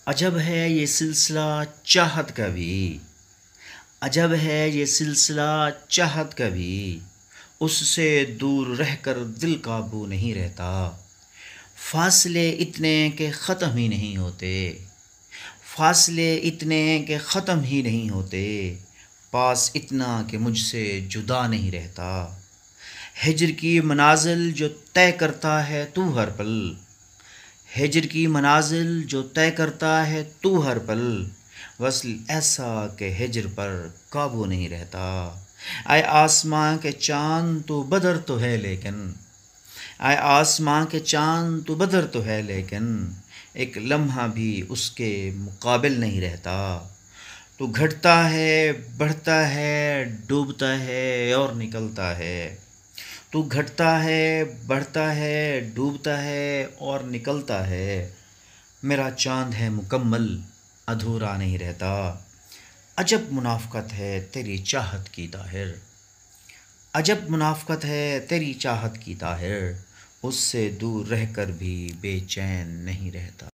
عجب ہے یہ سلسلہ چاہت کا بھی، عجب ہے یہ سلسلہ چاہت کا بھی، اس سے دور رہ کر دل قابو نہیں رہتا۔ فاصلے اتنے کہ ختم ہی نہیں ہوتے، فاصلے اتنے کہ ختم ہی نہیں ہوتے، پاس اتنا کہ مجھ سے جدا نہیں رہتا۔ ہجر کی منازل جو طے کرتا ہے تو ہر پل، ہجر کی منازل جو طے کرتا ہے تو ہر پل، وصل ایسا کہ ہجر پر قابو نہیں رہتا۔ اے آسماں کے چاند تو بدر تو ہے لیکن، اے آسماں کے چاند تو بدر تو ہے لیکن، ایک لمحہ بھی اس کے مقابل نہیں رہتا۔ تو گھٹتا ہے، بڑھتا ہے، ڈوبتا ہے اور نکلتا ہے۔ تو گھٹتا ہے، بڑھتا ہے، ڈوبتا ہے اور نکلتا ہے۔ میرا چاند ہے مکمل، ادھورا نہیں رہتا۔ عجب منافقت ہے تیری چاہت کی طاہر، عجب منافقت ہے تیری چاہت کی طاہر، اس سے دور رہ کر بھی بے چین نہیں رہتا۔